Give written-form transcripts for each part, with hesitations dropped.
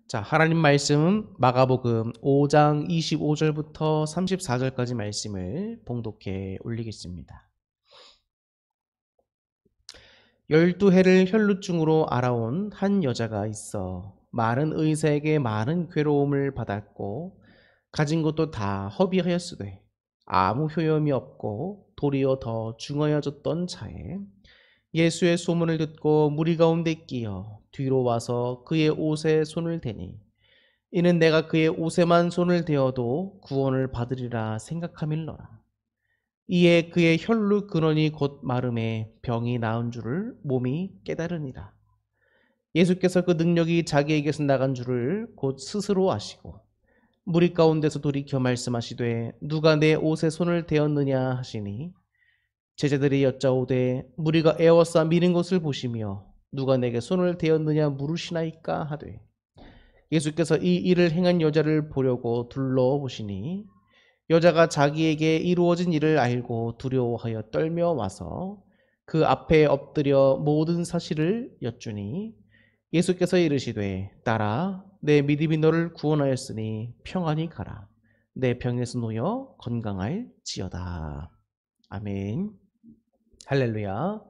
자, 하나님 말씀 마가복음 5장 25절부터 34절까지 말씀을 봉독해 올리겠습니다. 12해를 혈루증으로 앓아온 한 여자가 있어 많은 의사에게 많은 괴로움을 받았고 가진 것도 다 허비하였으되 아무 효험이 없고 도리어 더 중하여졌던 차에 예수의 소문을 듣고 무리 가운데 끼어 뒤로 와서 그의 옷에 손을 대니 이는 내가 그의 옷에만 손을 대어도 구원을 받으리라 생각함일러라. 이에 그의 혈루 근원이 곧 마름에 병이 나은 줄을 몸이 깨달으니라. 예수께서 그 능력이 자기에게서 나간 줄을 곧 스스로 아시고 무리 가운데서 돌이켜 말씀하시되 누가 내 옷에 손을 대었느냐 하시니 제자들이 여짜오되 무리가 에워싸 미는 것을 보시며 누가 내게 손을 대었느냐 물으시나이까 하되 예수께서 이 일을 행한 여자를 보려고 둘러보시니 여자가 자기에게 이루어진 일을 알고 두려워하여 떨며 와서 그 앞에 엎드려 모든 사실을 여쭈니 예수께서 이르시되 딸아 내 믿음이 너를 구원하였으니 평안히 가라 내 병에서 놓여 건강할지어다. 아멘. 할렐루야.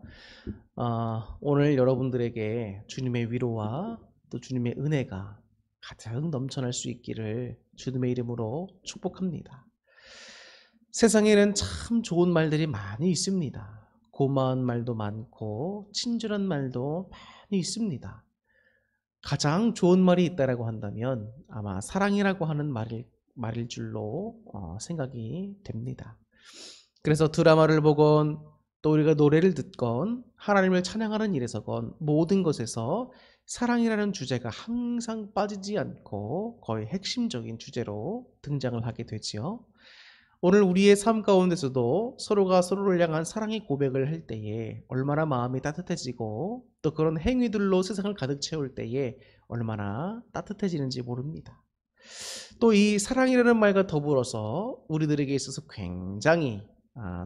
오늘 여러분들에게 주님의 위로와 또 주님의 은혜가 가장 넘쳐날 수 있기를 주님의 이름으로 축복합니다. 세상에는 참 좋은 말들이 많이 있습니다. 고마운 말도 많고 친절한 말도 많이 있습니다. 가장 좋은 말이 있다라고 한다면 아마 사랑이라고 하는 말일 줄로 생각이 됩니다. 그래서 드라마를 보건 또 우리가 노래를 듣건 하나님을 찬양하는 일에서건 모든 것에서 사랑이라는 주제가 항상 빠지지 않고 거의 핵심적인 주제로 등장을 하게 되지요. 오늘 우리의 삶 가운데서도 서로가 서로를 향한 사랑의 고백을 할 때에 얼마나 마음이 따뜻해지고 또 그런 행위들로 세상을 가득 채울 때에 얼마나 따뜻해지는지 모릅니다. 또 이 사랑이라는 말과 더불어서 우리들에게 있어서 굉장히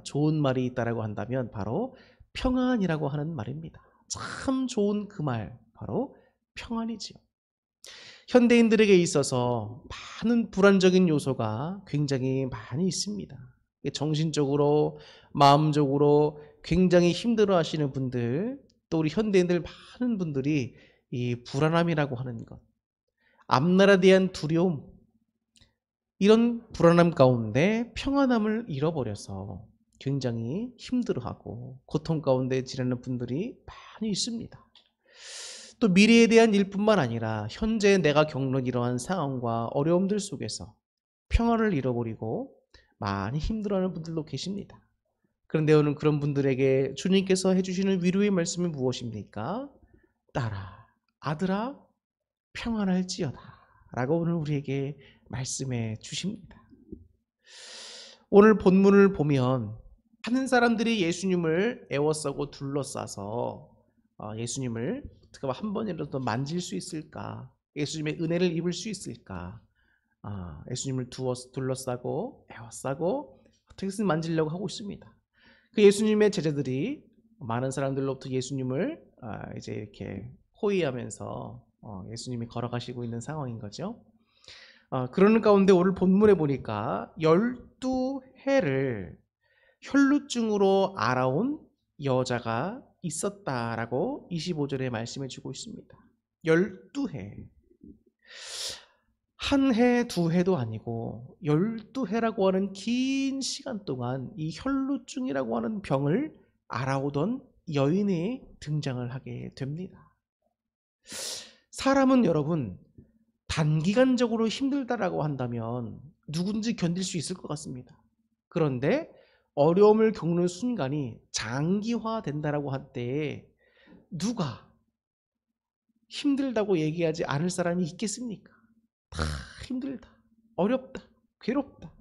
좋은 말이 있다라고 한다면 바로 평안이라고 하는 말입니다. 참 좋은 그 말 바로 평안이지요. 현대인들에게 있어서 많은 불안적인 요소가 굉장히 많이 있습니다. 정신적으로, 마음적으로 굉장히 힘들어 하시는 분들, 또 우리 현대인들 많은 분들이 이 불안함이라고 하는 것, 앞날에 대한 두려움, 이런 불안함 가운데 평안함을 잃어버려서 굉장히 힘들어하고 고통 가운데 지내는 분들이 많이 있습니다. 또 미래에 대한 일뿐만 아니라 현재 내가 겪는 이러한 상황과 어려움들 속에서 평안을 잃어버리고 많이 힘들어하는 분들도 계십니다. 그런데 오늘 그런 분들에게 주님께서 해주시는 위로의 말씀이 무엇입니까? 딸아, 아들아, 평안할지어다 라고 오늘 우리에게 말씀해 주십니다. 오늘 본문을 보면 많은 사람들이 예수님을 애워싸고 둘러싸서 예수님을 어떻게 한 번이라도 만질 수 있을까? 예수님의 은혜를 입을 수 있을까? 예수님을 둘러싸고 애워싸고 어떻게든 만지려고 하고 있습니다. 그 예수님의 제자들이 많은 사람들로부터 예수님을 이제 이렇게 호위하면서 예수님이 걸어가시고 있는 상황인 거죠. 그러는 가운데 오늘 본문에 보니까 12해를 혈루증으로 앓아온 여자가 있었다라고 25절에 말씀해 주고 있습니다. 12해. 한 해, 두 해도 아니고 12해라고 하는 긴 시간 동안 이 혈루증이라고 하는 병을 앓아오던 여인이 등장을 하게 됩니다. 사람은 여러분 단기간적으로 힘들다라고 한다면 누군지 견딜 수 있을 것 같습니다. 그런데 어려움을 겪는 순간이 장기화된다라고 할 때에 누가 힘들다고 얘기하지 않을 사람이 있겠습니까? 다 힘들다, 어렵다, 괴롭다,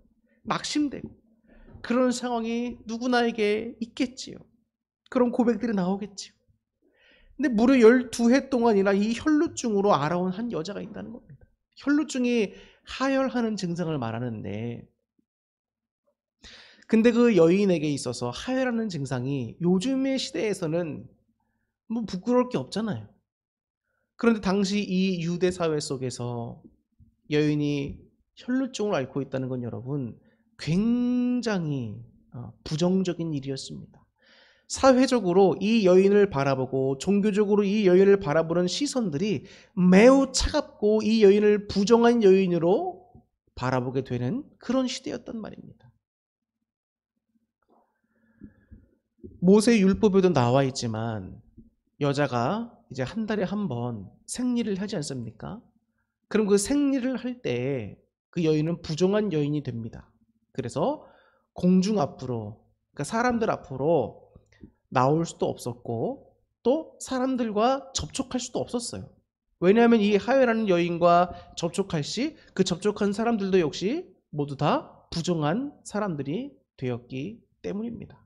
낙심되고 그런 상황이 누구나에게 있겠지요. 그런 고백들이 나오겠지요. 근데 무려 12해 동안이나 이 혈루증으로 앓아온 한 여자가 있다는 겁니다. 혈루증이 하혈하는 증상을 말하는데 근데 그 여인에게 있어서 하혈하는 증상이 요즘의 시대에서는 뭐 부끄러울 게 없잖아요. 그런데 당시 이 유대 사회 속에서 여인이 혈루증을 앓고 있다는 건 여러분 굉장히 부정적인 일이었습니다. 사회적으로 이 여인을 바라보고 종교적으로 이 여인을 바라보는 시선들이 매우 차갑고 이 여인을 부정한 여인으로 바라보게 되는 그런 시대였단 말입니다. 모세 율법에도 나와 있지만 여자가 이제 한 달에 한 번 생리를 하지 않습니까? 그럼 그 생리를 할 때 그 여인은 부정한 여인이 됩니다. 그래서 공중 앞으로, 그러니까 사람들 앞으로 나올 수도 없었고 또 사람들과 접촉할 수도 없었어요. 왜냐하면 이 하회라는 여인과 접촉할 시 그 접촉한 사람들도 역시 모두 다 부정한 사람들이 되었기 때문입니다.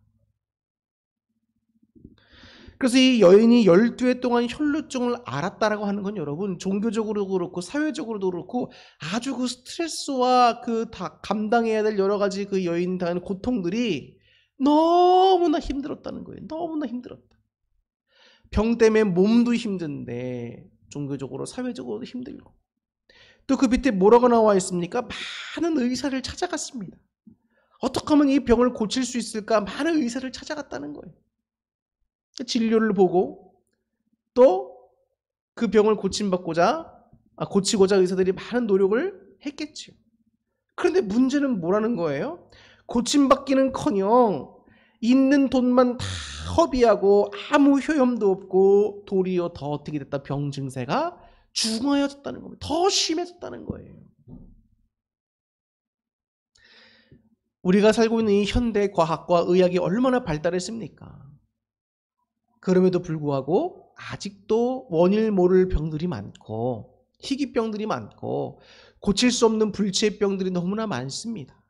그래서 이 여인이 12해 동안 혈루증을 앓았다라고 하는 건 여러분 종교적으로도 그렇고 사회적으로도 그렇고 아주 그 스트레스와 그 다 감당해야 될 여러 가지 그 여인이 당하는 고통들이 너무나 힘들었다는 거예요. 너무나 힘들었다. 병 때문에 몸도 힘든데 종교적으로 사회적으로도 힘들고 또 그 밑에 뭐라고 나와 있습니까? 많은 의사를 찾아갔습니다. 어떻게 하면 이 병을 고칠 수 있을까? 많은 의사를 찾아갔다는 거예요. 진료를 보고 또 그 병을 고치고자 의사들이 많은 노력을 했겠지요. 그런데 문제는 뭐라는 거예요? 고침받기는커녕 있는 돈만 다 허비하고 아무 효험도 없고 도리어 더 어떻게 됐다? 병 증세가 중하여졌다는 겁니다. 더 심해졌다는 거예요. 우리가 살고 있는 이 현대 과학과 의학이 얼마나 발달했습니까? 그럼에도 불구하고 아직도 원인 모를 병들이 많고 희귀병들이 많고 고칠 수 없는 불치병들이 너무나 많습니다.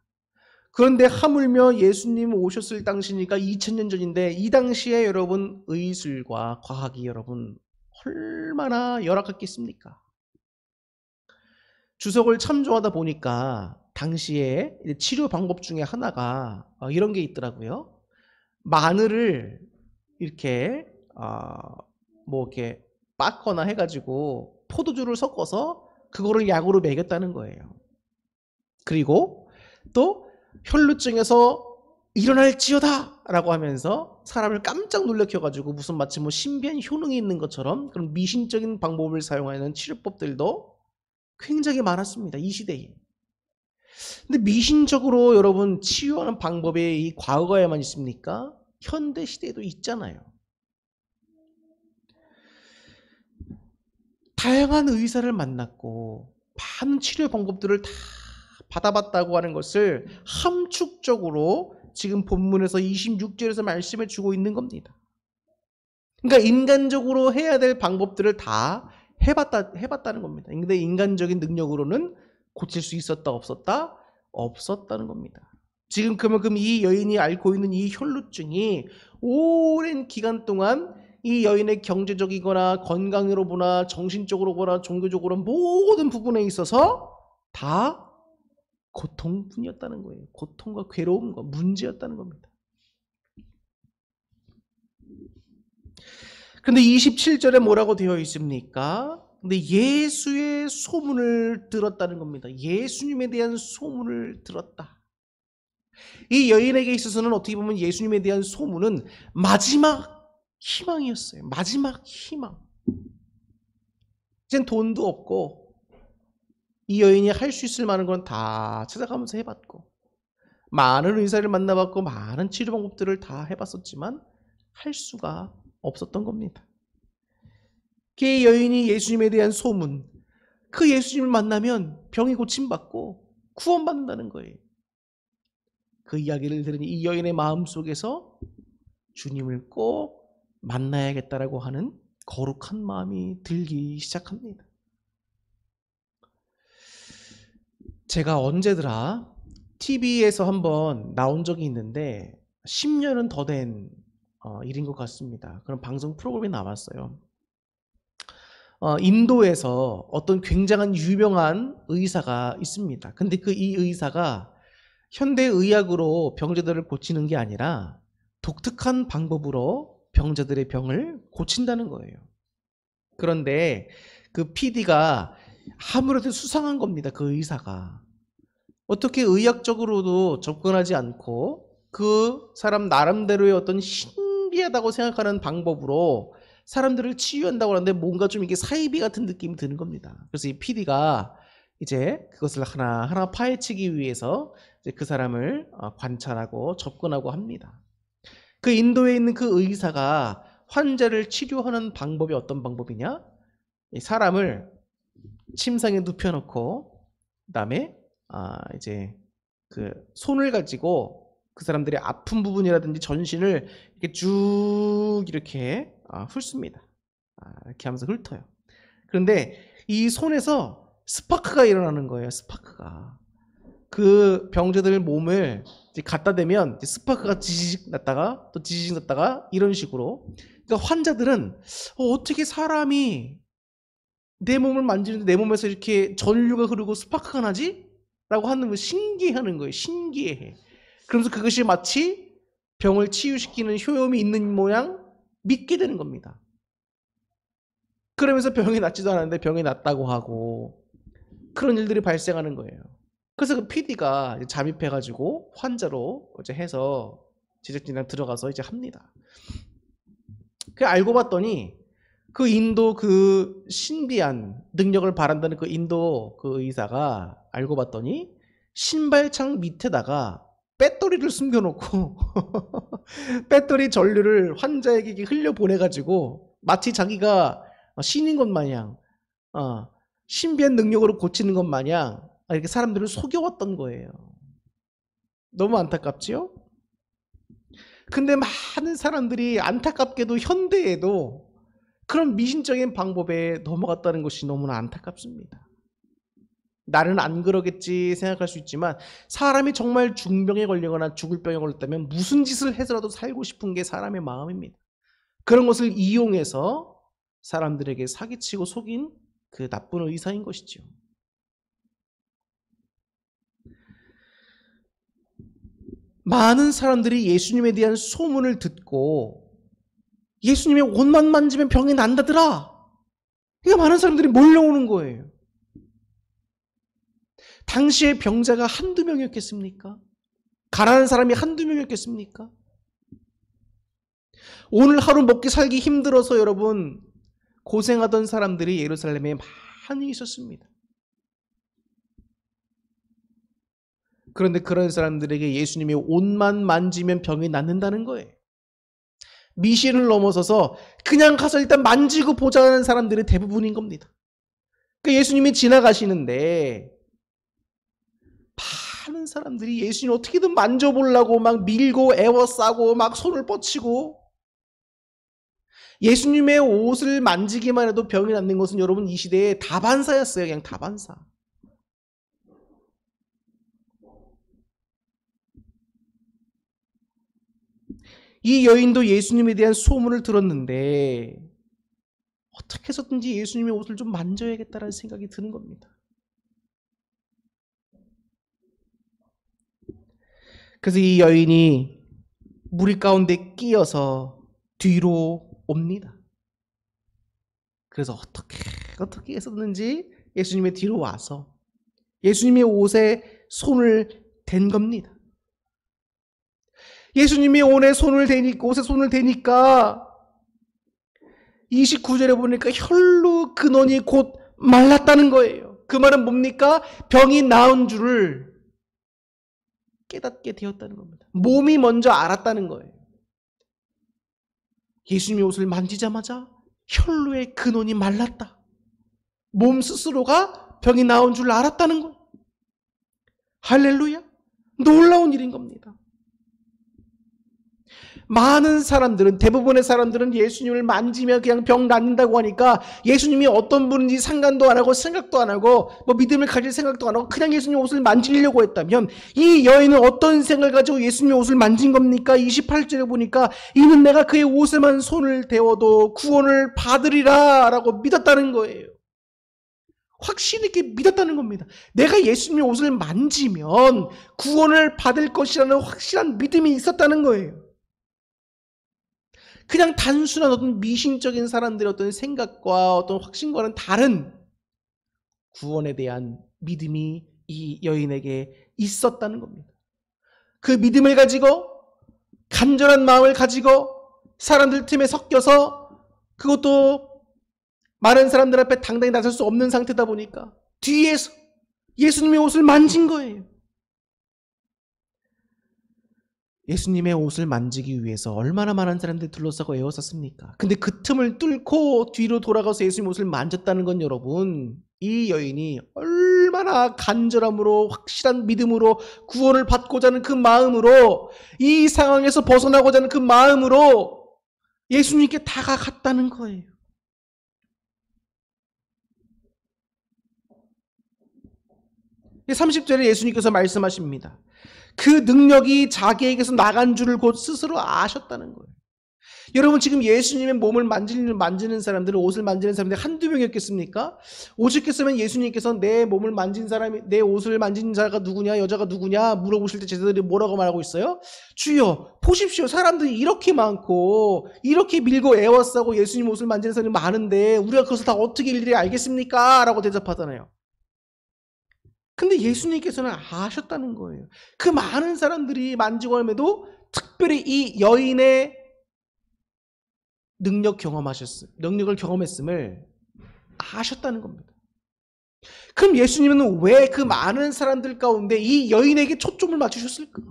그런데 하물며 예수님 오셨을 당시니까 2000년 전인데 이 당시에 여러분 의술과 과학이 여러분 얼마나 열악했겠습니까? 주석을 참조하다 보니까 당시에 치료 방법 중에 하나가 이런 게 있더라고요. 마늘을 이렇게 이렇게 빻거나 해가지고 포도주를 섞어서 그거를 약으로 먹였다는 거예요. 그리고 또 혈루증에서 일어날지어다 라고 하면서 사람을 깜짝 놀래켜가지고 무슨 마치 뭐 신비한 효능이 있는 것처럼 그런 미신적인 방법을 사용하는 치료법들도 굉장히 많았습니다. 이 시대에. 근데 미신적으로 여러분 치유하는 방법이 이 과거에만 있습니까? 현대 시대에도 있잖아요. 다양한 의사를 만났고 많은 치료 방법들을 다 받아봤다고 하는 것을 함축적으로 지금 본문에서 26절에서 말씀해 주고 있는 겁니다. 그러니까 인간적으로 해야 될 방법들을 다 해봤다는 겁니다. 근데 인간적인 능력으로는 고칠 수 있었다 없었다? 없었다는 겁니다. 지금 그만큼 이 여인이 앓고 있는 이 혈루증이 오랜 기간 동안 이 여인의 경제적이거나 건강으로 보나 정신적으로 보나 종교적으로 모든 부분에 있어서 다 고통뿐이었다는 거예요. 고통과 괴로움과 문제였다는 겁니다. 근데 27절에 뭐라고 되어 있습니까? 근데 예수의 소문을 들었다는 겁니다. 예수님에 대한 소문을 들었다. 이 여인에게 있어서는 어떻게 보면 예수님에 대한 소문은 마지막 희망이었어요. 마지막 희망. 이젠 돈도 없고 이 여인이 할 수 있을 만한 건 다 찾아가면서 해봤고 많은 의사를 만나봤고 많은 치료 방법들을 다 해봤었지만 할 수가 없었던 겁니다. 그 여인이 예수님에 대한 소문, 그 예수님을 만나면 병이 고침받고 구원받는다는 거예요. 그 이야기를 들으니 이 여인의 마음속에서 주님을 꼭 만나야겠다라고 하는 거룩한 마음이 들기 시작합니다. 제가 언제더라 TV에서 한번 나온 적이 있는데 10년은 더 된 일인 것 같습니다. 그런 방송 프로그램이 나왔어요. 인도에서 어떤 굉장한 유명한 의사가 있습니다. 근데 이 의사가 현대의학으로 병자들을 고치는 게 아니라 독특한 방법으로 병자들의 병을 고친다는 거예요. 그런데 그 PD가 아무래도 수상한 겁니다. 그 의사가. 어떻게 의학적으로도 접근하지 않고 그 사람 나름대로의 어떤 신비하다고 생각하는 방법으로 사람들을 치유한다고 하는데 뭔가 좀 이게 사이비 같은 느낌이 드는 겁니다. 그래서 이 PD가 이제 그것을 하나하나 파헤치기 위해서 이제 그 사람을 관찰하고 접근하고 합니다. 그 인도에 있는 그 의사가 환자를 치료하는 방법이 어떤 방법이냐? 이 사람을 침상에 눕혀놓고 그다음에 이제 그 손을 가지고 그 사람들의 아픈 부분이라든지 전신을 이렇게 쭉 이렇게 훑습니다. 이렇게 하면서 훑어요. 그런데 이 손에서 스파크가 일어나는 거예요. 스파크가. 그 병자들 몸을 이제 갖다 대면 스파크가 지지직 났다가 또 지지직 났다가 이런 식으로. 그러니까 환자들은 어떻게 사람이 내 몸을 만지는데 내 몸에서 이렇게 전류가 흐르고 스파크가 나지? 라고 하는 걸 신기해하는 거예요. 신기해. 그러면서 그것이 마치 병을 치유시키는 효용이 있는 모양 믿게 되는 겁니다. 그러면서 병이 낫지도 않았는데 병이 낫다고 하고 그런 일들이 발생하는 거예요. 그래서 그 PD가 잠입해가지고 환자로 이제 해서 제작진이랑 들어가서 이제 합니다. 그 알고 봤더니 그 인도 그 신비한 능력을 바란다는 그 인도 그 의사가 알고 봤더니 신발창 밑에다가 배터리를 숨겨놓고 배터리 전류를 환자에게 흘려보내가지고 마치 자기가 신인 것 마냥 신비한 능력으로 고치는 것 마냥 이렇게 사람들을 속여왔던 거예요. 너무 안타깝지요? 근데 많은 사람들이 안타깝게도 현대에도 그런 미신적인 방법에 넘어갔다는 것이 너무나 안타깝습니다. 나는 안 그러겠지 생각할 수 있지만 사람이 정말 중병에 걸리거나 죽을 병에 걸렸다면 무슨 짓을 해서라도 살고 싶은 게 사람의 마음입니다. 그런 것을 이용해서 사람들에게 사기치고 속인 그 나쁜 의사인 것이죠. 많은 사람들이 예수님에 대한 소문을 듣고 예수님의 옷만 만지면 병이 난다더라. 그러니까 많은 사람들이 몰려오는 거예요. 당시에 병자가 한두 명이었겠습니까? 가난한 사람이 한두 명이었겠습니까? 오늘 하루 먹기 살기 힘들어서 여러분 고생하던 사람들이 예루살렘에 많이 있었습니다. 그런데 그런 사람들에게 예수님의 옷만 만지면 병이 낫는다는 거예요. 미신을 넘어서서 그냥 가서 일단 만지고 보자는 사람들이 대부분인 겁니다. 그러니까 예수님이 지나가시는데 많은 사람들이 예수님 어떻게든 만져보려고 막 밀고 애워싸고 막 손을 뻗치고 예수님의 옷을 만지기만 해도 병이 낫는 것은 여러분 이 시대의 다반사였어요. 그냥 다반사. 이 여인도 예수님에 대한 소문을 들었는데 어떻게 해서든지 예수님의 옷을 좀 만져야겠다는 생각이 드는 겁니다. 그래서 이 여인이 무리 가운데 끼어서 뒤로 옵니다. 그래서 어떻게 해서든지 예수님의 뒤로 와서 예수님의 옷에 손을 댄 겁니다. 예수님이 옷에 손을 대니까 29절에 보니까 혈루 근원이 곧 말랐다는 거예요. 그 말은 뭡니까? 병이 나은 줄을 깨닫게 되었다는 겁니다. 몸이 먼저 알았다는 거예요. 예수님의 옷을 만지자마자 혈루의 근원이 말랐다. 몸 스스로가 병이 나은 줄 알았다는 거예요. 할렐루야. 놀라운 일인 겁니다. 많은 사람들은 대부분의 사람들은 예수님을 만지면 그냥 병 낫는다고 하니까 예수님이 어떤 분인지 상관도 안 하고 생각도 안 하고 뭐 믿음을 가질 생각도 안 하고 그냥 예수님 옷을 만지려고 했다면 이 여인은 어떤 생각을 가지고 예수님의 옷을 만진 겁니까? 28절에 보니까 이는 내가 그의 옷에만 손을 대어도 구원을 받으리라 라고 믿었다는 거예요. 확신 있게 믿었다는 겁니다. 내가 예수님의 옷을 만지면 구원을 받을 것이라는 확실한 믿음이 있었다는 거예요. 그냥 단순한 어떤 미신적인 사람들의 어떤 생각과 어떤 확신과는 다른 구원에 대한 믿음이 이 여인에게 있었다는 겁니다. 그 믿음을 가지고 간절한 마음을 가지고 사람들 틈에 섞여서 그것도 많은 사람들 앞에 당당히 나설 수 없는 상태다 보니까 뒤에서 예수님의 옷을 만진 거예요. 예수님의 옷을 만지기 위해서 얼마나 많은 사람들이 둘러싸고 애워쌌습니까? 근데 그 틈을 뚫고 뒤로 돌아가서 예수님 옷을 만졌다는 건 여러분, 이 여인이 얼마나 간절함으로 확실한 믿음으로 구원을 받고자 하는 그 마음으로 이 상황에서 벗어나고자 하는 그 마음으로 예수님께 다가갔다는 거예요. 이 30절에 예수님께서 말씀하십니다. 그 능력이 자기에게서 나간 줄을 곧 스스로 아셨다는 거예요. 여러분 지금 예수님의 몸을 만지는 사람들은, 옷을 만지는 사람들이 한두 명이었겠습니까? 오죽했으면 예수님께서 내 몸을 만진 사람이, 내 옷을 만진 자가 누구냐, 여자가 누구냐 물어보실 때 제자들이 뭐라고 말하고 있어요? 주여 보십시오, 사람들이 이렇게 많고 이렇게 밀고 애워싸고 예수님 옷을 만지는 사람이 많은데 우리가 그것을 다 어떻게 일일이 알겠습니까? 라고 대답하잖아요. 근데 예수님께서는 아셨다는 거예요. 그 많은 사람들이 만지고 함에도 특별히 이 여인의 능력을 경험했음을 아셨다는 겁니다. 그럼 예수님은 왜 그 많은 사람들 가운데 이 여인에게 초점을 맞추셨을까?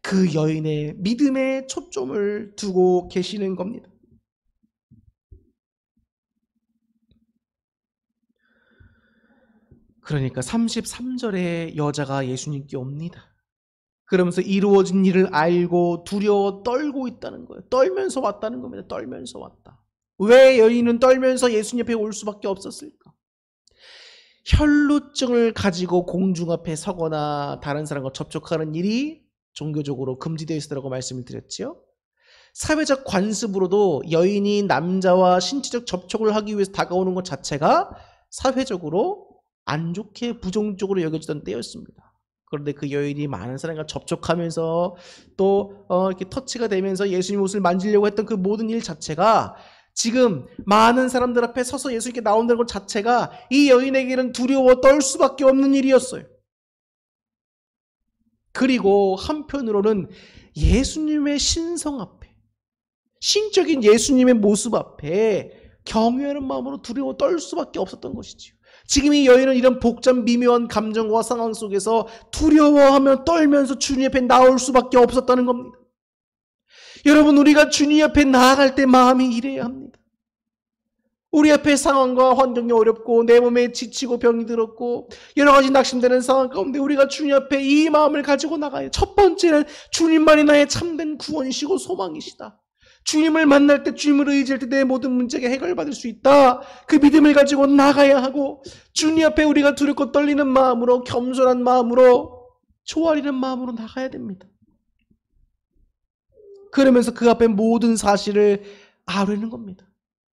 그 여인의 믿음에 초점을 두고 계시는 겁니다. 그러니까 33절에 여자가 예수님께 옵니다. 그러면서 이루어진 일을 알고 두려워 떨고 있다는 거예요. 떨면서 왔다는 겁니다. 떨면서 왔다. 왜 여인은 떨면서 예수님 옆에 올 수밖에 없었을까? 혈루증을 가지고 공중 앞에 서거나 다른 사람과 접촉하는 일이 종교적으로 금지되어 있었다고 말씀을 드렸지요. 사회적 관습으로도 여인이 남자와 신체적 접촉을 하기 위해서 다가오는 것 자체가 사회적으로 안 좋게 부정적으로 여겨지던 때였습니다. 그런데 그 여인이 많은 사람과 접촉하면서 또 이렇게 터치가 되면서 예수님 옷을 만지려고 했던 그 모든 일 자체가 지금 많은 사람들 앞에 서서 예수님께 나온다는 것 자체가 이 여인에게는 두려워 떨 수밖에 없는 일이었어요. 그리고 한편으로는 예수님의 신성 앞에, 신적인 예수님의 모습 앞에 경외하는 마음으로 두려워 떨 수밖에 없었던 것이지요. 지금 이 여인은 이런 복잡 미묘한 감정과 상황 속에서 두려워하며 떨면서 주님 앞에 나올 수밖에 없었다는 겁니다. 여러분, 우리가 주님 앞에 나아갈 때 마음이 이래야 합니다. 우리 앞에 상황과 환경이 어렵고 내 몸에 지치고 병이 들었고 여러 가지 낙심되는 상황 가운데 우리가 주님 앞에 이 마음을 가지고 나가야. 첫 번째는 주님만이 나의 참된 구원이시고 소망이시다. 주님을 만날 때, 주님을 의지할 때 내 모든 문제가 해결받을 수 있다. 그 믿음을 가지고 나가야 하고, 주님 앞에 우리가 두렵고 떨리는 마음으로, 겸손한 마음으로, 조아리는 마음으로 나가야 됩니다. 그러면서 그 앞에 모든 사실을 아뢰는 겁니다.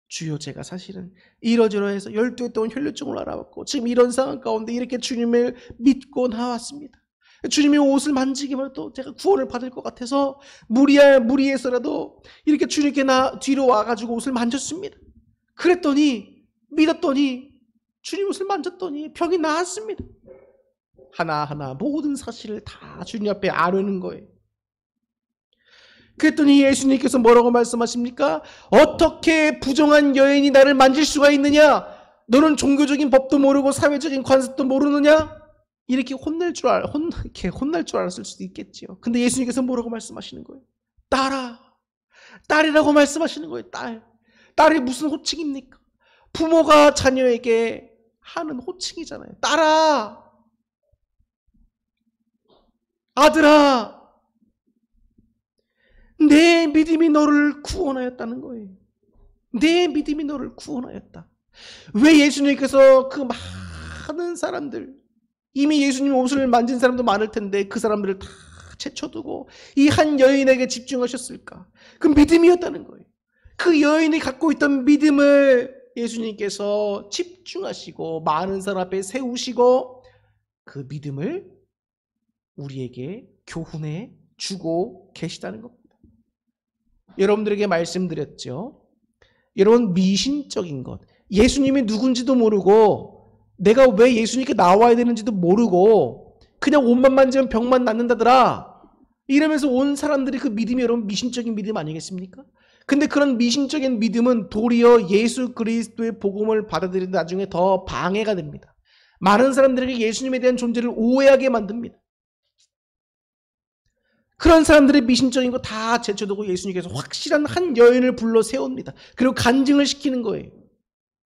주여, 제가 사실은 이러저러해서 12해 동안 혈류증을 알아봤고 지금 이런 상황 가운데 이렇게 주님을 믿고 나왔습니다. 주님의 옷을 만지기만 해도 제가 구원을 받을 것 같아서 무리해서라도 이렇게 주님께 뒤로 와가지고 옷을 만졌습니다. 그랬더니 믿었더니 주님 옷을 만졌더니 병이 나았습니다. 하나하나 모든 사실을 다 주님 앞에 아뢰는 거예요. 그랬더니 예수님께서 뭐라고 말씀하십니까? 어떻게 부정한 여인이 나를 만질 수가 있느냐? 너는 종교적인 법도 모르고 사회적인 관습도 모르느냐? 이렇게 혼날 줄 알았을 수도 있겠지요. 근데 예수님께서 뭐라고 말씀하시는 거예요? 딸이라고 말씀하시는 거예요. 딸이 무슨 호칭입니까? 부모가 자녀에게 하는 호칭이잖아요. 딸아, 아들아, 내 믿음이 너를 구원하였다는 거예요. 내 믿음이 너를 구원하였다. 왜 예수님께서 그 많은 사람들, 이미 예수님 옷을 만진 사람도 많을 텐데 그 사람들을 다 제쳐두고 이 한 여인에게 집중하셨을까? 그 믿음이었다는 거예요. 그 여인이 갖고 있던 믿음을 예수님께서 집중하시고 많은 사람 앞에 세우시고 그 믿음을 우리에게 교훈해 주고 계시다는 겁니다. 여러분들에게 말씀드렸죠. 여러분, 미신적인 것. 예수님이 누군지도 모르고 내가 왜 예수님께 나와야 되는지도 모르고 그냥 옷만 만지면 병만 낫는다더라. 이러면서 온 사람들이 그 믿음이 여러분 미신적인 믿음 아니겠습니까? 근데 그런 미신적인 믿음은 도리어 예수 그리스도의 복음을 받아들이는 나중에 더 방해가 됩니다. 많은 사람들에게 예수님에 대한 존재를 오해하게 만듭니다. 그런 사람들의 미신적인 거 다 제쳐두고 예수님께서 확실한 한 여인을 불러 세웁니다. 그리고 간증을 시키는 거예요.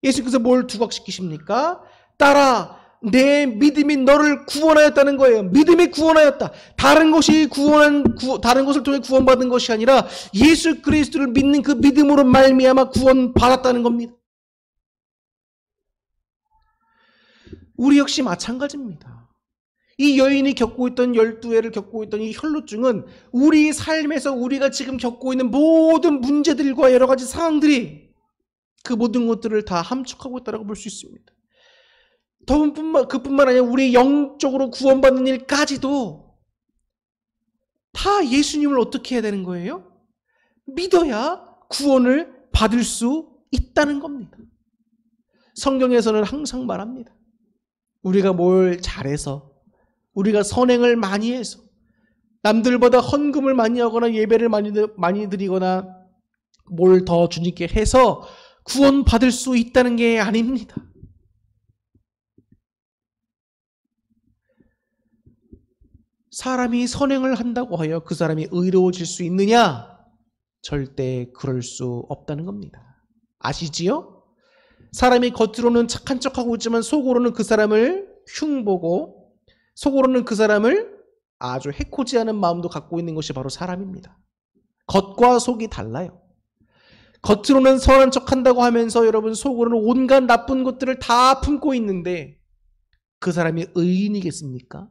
예수께서 뭘 두각시키십니까? 딸아, 내 믿음이 너를 구원하였다는 거예요. 믿음이 구원하였다. 다른 것을 통해 구원받은 것이 아니라 예수 그리스도를 믿는 그 믿음으로 말미암아 구원받았다는 겁니다. 우리 역시 마찬가지입니다. 이 여인이 겪고 있던 12회를 겪고 있던 이 혈루증은 우리 삶에서 우리가 지금 겪고 있는 모든 문제들과 여러 가지 상황들이 그 모든 것들을 다 함축하고 있다고 볼 수 있습니다. 그뿐만 아니라 우리 영적으로 구원받는 일까지도 다 예수님을 어떻게 해야 되는 거예요? 믿어야 구원을 받을 수 있다는 겁니다. 성경에서는 항상 말합니다. 우리가 뭘 잘해서, 우리가 선행을 많이 해서, 남들보다 헌금을 많이 하거나 예배를 많이 드리거나 뭘 더 주님께 해서 구원받을 수 있다는 게 아닙니다. 사람이 선행을 한다고 하여 그 사람이 의로워질 수 있느냐? 절대 그럴 수 없다는 겁니다. 아시지요? 사람이 겉으로는 착한 척하고 있지만 속으로는 그 사람을 흉보고 속으로는 그 사람을 아주 해코지하는 마음도 갖고 있는 것이 바로 사람입니다. 겉과 속이 달라요. 겉으로는 선한 척한다고 하면서 여러분 속으로는 온갖 나쁜 것들을 다 품고 있는데 그 사람이 의인이겠습니까?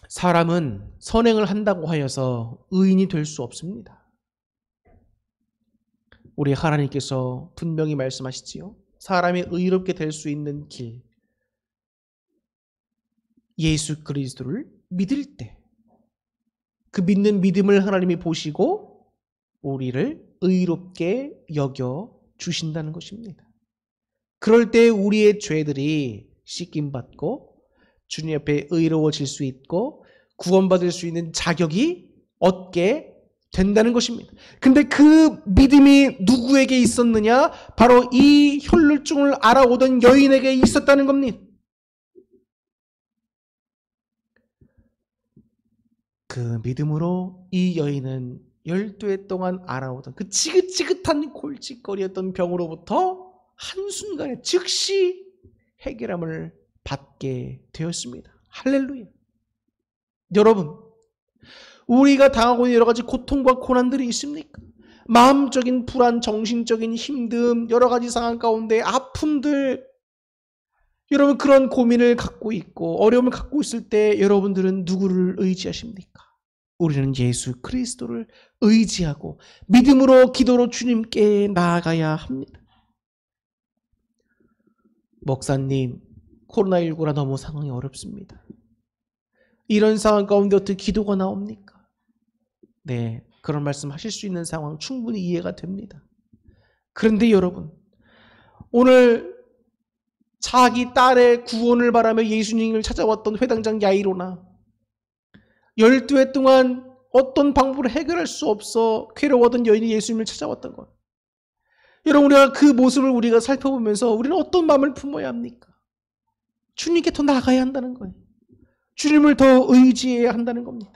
사람은 선행을 한다고 하여서 의인이 될 수 없습니다. 우리 하나님께서 분명히 말씀하시지요. 사람이 의롭게 될 수 있는 길, 예수 그리스도를 믿을 때 그 믿는 믿음을 하나님이 보시고 우리를 의롭게 여겨 주신다는 것입니다. 그럴 때 우리의 죄들이 씻김받고 주님 앞에 의로워질 수 있고 구원받을 수 있는 자격이 얻게 된다는 것입니다. 근데 그 믿음이 누구에게 있었느냐? 바로 이 혈루증을 알아오던 여인에게 있었다는 겁니다. 그 믿음으로 이 여인은 12해 동안 알아오던 그 지긋지긋한 골칫거리였던 병으로부터 한순간에 즉시 해결함을 받게 되었습니다. 할렐루야. 여러분, 우리가 당하고 있는 여러 가지 고통과 고난들이 있습니까? 마음적인 불안, 정신적인 힘듦, 여러 가지 상황 가운데 아픔들, 여러분 그런 고민을 갖고 있고 어려움을 갖고 있을 때 여러분들은 누구를 의지하십니까? 우리는 예수 그리스도를 의지하고 믿음으로 기도로 주님께 나아가야 합니다. 목사님, 코로나19라 너무 상황이 어렵습니다. 이런 상황 가운데 어떻게 기도가 나옵니까? 네, 그런 말씀 하실 수 있는 상황 충분히 이해가 됩니다. 그런데 여러분, 오늘 자기 딸의 구원을 바라며 예수님을 찾아왔던 회당장 야이로나 12해 동안 어떤 방법으로 해결할 수 없어 괴로워하던 여인이 예수님을 찾아왔던 것. 여러분, 우리가 그 모습을 우리가 살펴보면서 우리는 어떤 마음을 품어야 합니까? 주님께 더 나아가야 한다는 거예요. 주님을 더 의지해야 한다는 겁니다.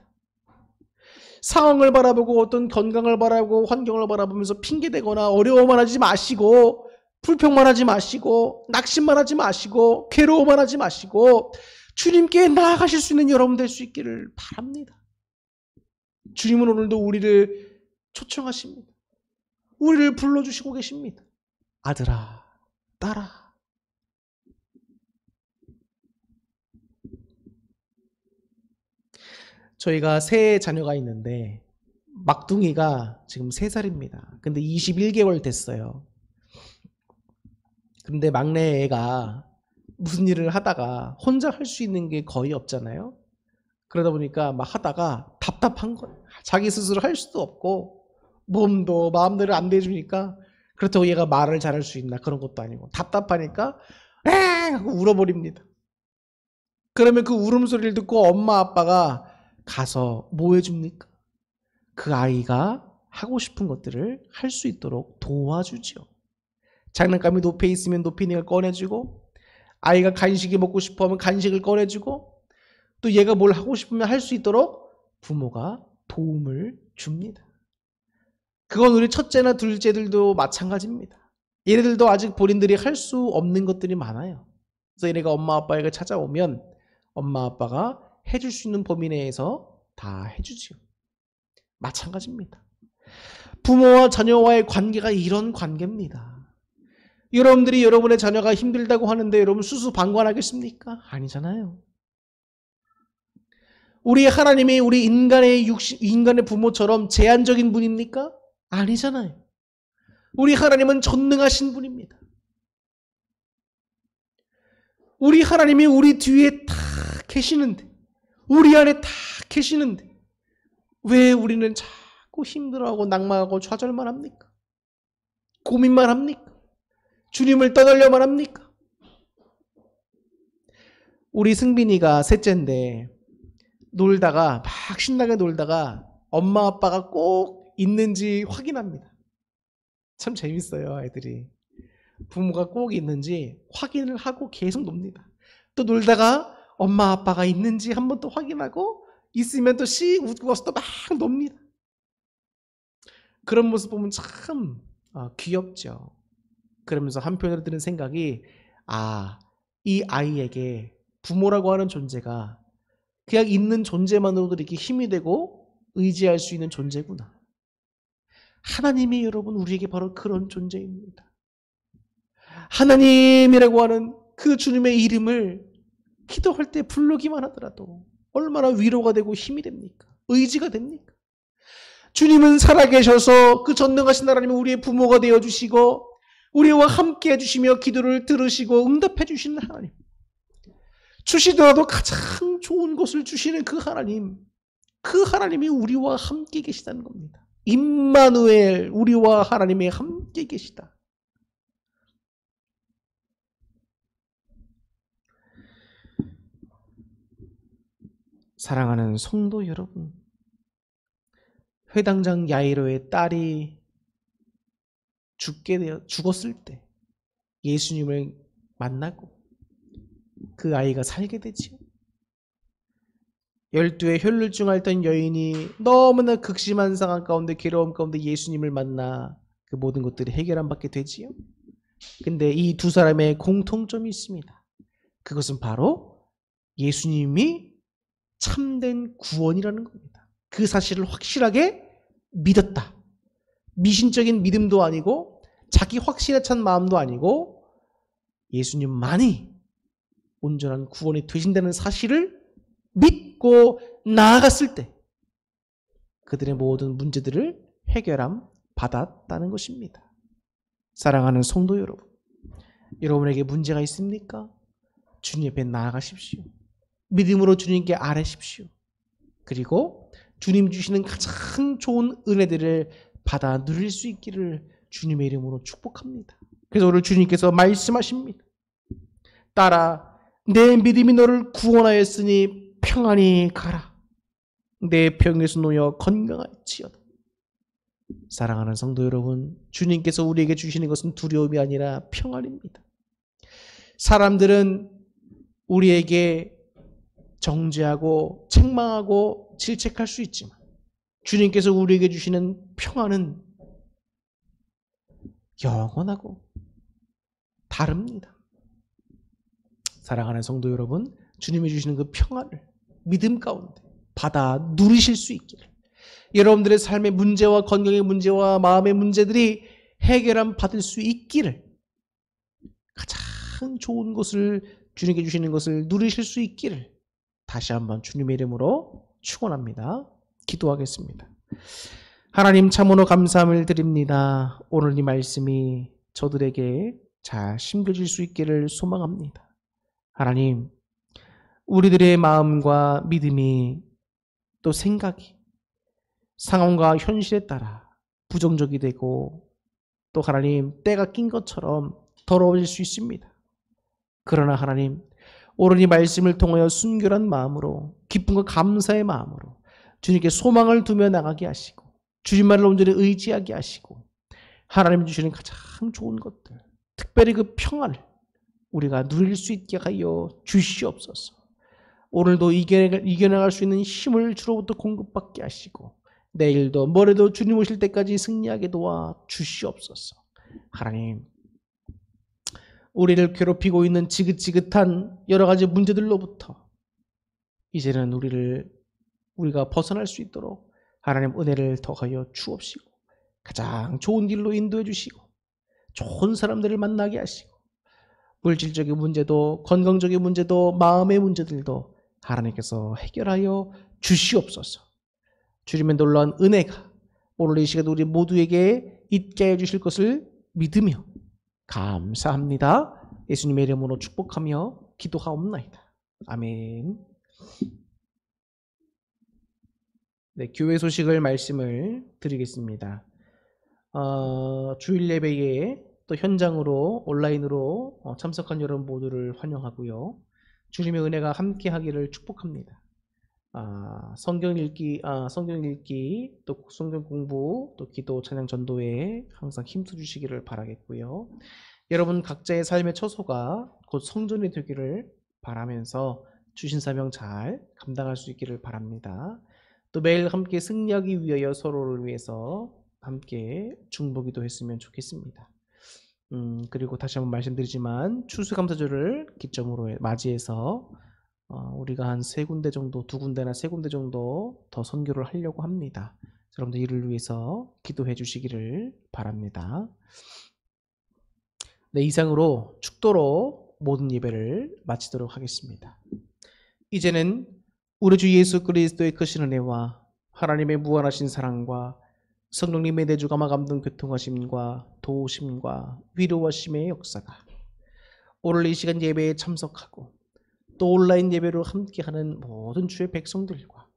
상황을 바라보고 어떤 건강을 바라보고 환경을 바라보면서 핑계대거나 어려워만 하지 마시고 불평만 하지 마시고 낙심만 하지 마시고 괴로워만 하지 마시고 주님께 나아가실 수 있는 여러분 될 수 있기를 바랍니다. 주님은 오늘도 우리를 초청하십니다. 우리를 불러주시고 계십니다. 아들아, 딸아. 저희가 세 자녀가 있는데 막둥이가 지금 3살입니다. 근데 21개월 됐어요. 근데 막내 애가 무슨 일을 하다가 혼자 할 수 있는 게 거의 없잖아요. 그러다 보니까 막 하다가 답답한 거예요. 자기 스스로 할 수도 없고 몸도 마음대로 안 돼주니까 그렇다고 얘가 말을 잘할 수 있나 그런 것도 아니고 답답하니까 엥 하고 울어버립니다. 그러면 그 울음소리를 듣고 엄마 아빠가 가서 뭐 해줍니까? 그 아이가 하고 싶은 것들을 할 수 있도록 도와주죠. 장난감이 높에 있으면 높이닝을 꺼내주고 아이가 간식이 먹고 싶어 하면 간식을 꺼내주고 또 얘가 뭘 하고 싶으면 할 수 있도록 부모가 도움을 줍니다. 그건 우리 첫째나 둘째들도 마찬가지입니다. 얘네들도 아직 본인들이 할 수 없는 것들이 많아요. 그래서 얘네가 엄마 아빠에게 찾아오면 엄마 아빠가 해줄 수 있는 범위 내에서 다 해주지요. 마찬가지입니다. 부모와 자녀와의 관계가 이런 관계입니다. 여러분들이 여러분의 자녀가 힘들다고 하는데 여러분 수수방관하겠습니까? 아니잖아요. 우리 하나님이 우리 인간의 부모처럼 제한적인 분입니까? 아니잖아요. 우리 하나님은 전능하신 분입니다. 우리 하나님이 우리 뒤에 다 계시는데, 우리 안에 다 계시는데, 왜 우리는 자꾸 힘들어하고 낭망하고 좌절만 합니까? 고민만 합니까? 주님을 떠나려만 합니까? 우리 승빈이가 셋째인데, 놀다가, 막 신나게 놀다가 엄마 아빠가 꼭 있는지 확인합니다. 참 재밌어요, 아이들이. 부모가 꼭 있는지 확인을 하고 계속 놉니다. 또 놀다가 엄마 아빠가 있는지 한 번 또 확인하고 있으면 또 씩 웃고 와서 또 막 놉니다. 그런 모습 보면 참 귀엽죠. 그러면서 한편으로 드는 생각이 이 아이에게 부모라고 하는 존재가 그냥 있는 존재만으로도 이렇게 힘이 되고 의지할 수 있는 존재구나. 하나님이 여러분 우리에게 바로 그런 존재입니다. 하나님이라고 하는 그 주님의 이름을 기도할 때 부르기만 하더라도 얼마나 위로가 되고 힘이 됩니까? 의지가 됩니까? 주님은 살아계셔서 그 전능하신 하나님은 우리의 부모가 되어주시고 우리와 함께 해주시며 기도를 들으시고 응답해 주시는 하나님. 주시더라도 가장 좋은 것을 주시는 그 하나님이 우리와 함께 계시다는 겁니다. 임마누엘, 우리와 하나님이 함께 계시다. 사랑하는 성도 여러분, 회당장 야이로의 딸이 죽었을 때 예수님을 만나고 그 아이가 살게 되지요. 12의 혈루증 앓던 여인이 너무나 극심한 상황 가운데 괴로움 가운데 예수님을 만나 그 모든 것들이 해결 안 받게 되지요. 근데 이 두 사람의 공통점이 있습니다. 그것은 바로 예수님이 참된 구원이라는 겁니다. 그 사실을 확실하게 믿었다. 미신적인 믿음도 아니고 자기 확신에 찬 마음도 아니고 예수님만이 온전한 구원이 되신다는 사실을 믿고 나아갔을 때 그들의 모든 문제들을 해결함 받았다는 것입니다. 사랑하는 성도 여러분, 여러분에게 문제가 있습니까? 주님 앞에 나아가십시오. 믿음으로 주님께 아뢰십시오. 그리고 주님 주시는 가장 좋은 은혜들을 받아 누릴 수 있기를 주님의 이름으로 축복합니다. 그래서 오늘 주님께서 말씀하십니다. 딸아, 내 믿음이 너를 구원하였으니 평안히 가라. 내 병에서 놓여 건강할지어다. 사랑하는 성도 여러분, 주님께서 우리에게 주시는 것은 두려움이 아니라 평안입니다. 사람들은 우리에게 정죄하고 책망하고 질책할 수 있지만 주님께서 우리에게 주시는 평안은 영원하고 다릅니다. 사랑하는 성도 여러분, 주님이 주시는 그 평안을 믿음 가운데 받아 누리실 수 있기를, 여러분들의 삶의 문제와 건강의 문제와 마음의 문제들이 해결함 받을 수 있기를, 가장 좋은 것을 주님께 주시는 것을 누리실 수 있기를 다시 한번 주님의 이름으로 축원합니다. 기도하겠습니다. 하나님, 참으로 감사함을 드립니다. 오늘 이 말씀이 저들에게 잘 심겨질 수 있기를 소망합니다. 하나님, 우리들의 마음과 믿음이 또 생각이 상황과 현실에 따라 부정적이 되고 또 하나님 때가 낀 것처럼 더러워질 수 있습니다. 그러나 하나님 오늘 이 말씀을 통하여 순결한 마음으로 기쁨과 감사의 마음으로 주님께 소망을 두며 나가게 하시고 주님만을 온전히 의지하게 하시고 하나님 주시는 가장 좋은 것들 특별히 그 평안을 우리가 누릴 수 있게 하여 주시옵소서. 오늘도 이겨나갈 수 있는 힘을 주로부터 공급받게 하시고 내일도 모레도 주님 오실 때까지 승리하게 도와 주시옵소서. 하나님 우리를 괴롭히고 있는 지긋지긋한 여러 가지 문제들로부터 이제는 우리가 벗어날 수 있도록 하나님 은혜를 더하여 주옵시고 가장 좋은 길로 인도해 주시고 좋은 사람들을 만나게 하시고 물질적인 문제도 건강적인 문제도 마음의 문제들도 하나님께서 해결하여 주시옵소서. 주님의 놀라운 은혜가 오늘 이 시간 우리 모두에게 있게 해주실 것을 믿으며 감사합니다. 예수님의 이름으로 축복하며 기도하옵나이다. 아멘. 네, 교회 소식을 말씀을 드리겠습니다. 주일 예배에 또 현장으로 온라인으로 참석한 여러분 모두를 환영하고요. 주님의 은혜가 함께하기를 축복합니다. 성경 읽기, 또 성경 공부, 또 기도, 찬양, 전도에 항상 힘써 주시기를 바라겠고요. 여러분 각자의 삶의 처소가 곧 성전이 되기를 바라면서 주신 사명 잘 감당할 수 있기를 바랍니다. 또 매일 함께 승리하기 위하여 서로를 위해서 함께 중보기도 했으면 좋겠습니다. 그리고 다시 한번 말씀드리지만 추수감사절을 기점으로 맞이해서 우리가 한 세 군데 정도, 두 군데나 세 군데 정도 더 선교를 하려고 합니다. 여러분들 이를 위해서 기도해 주시기를 바랍니다. 네, 이상으로 축도로 모든 예배를 마치도록 하겠습니다. 이제는 우리 주 예수 그리스도의 크신 은혜와 하나님의 무한하신 사랑과 성령님의 내주감화 감동 교통하심과 도우심과 위로하심의 역사가 오늘 이 시간 예배에 참석하고 또 온라인 예배로 함께하는 모든 주의 백성들과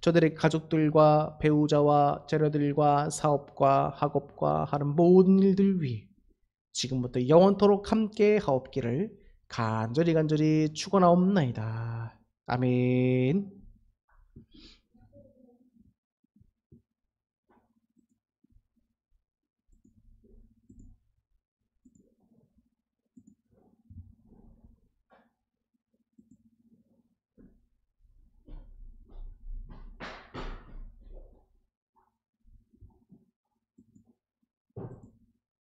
저들의 가족들과 배우자와 자녀들과 사업과 학업과 하는 모든 일들 위해 지금부터 영원토록 함께 하옵기를 간절히 축원하옵나이다. 아멘.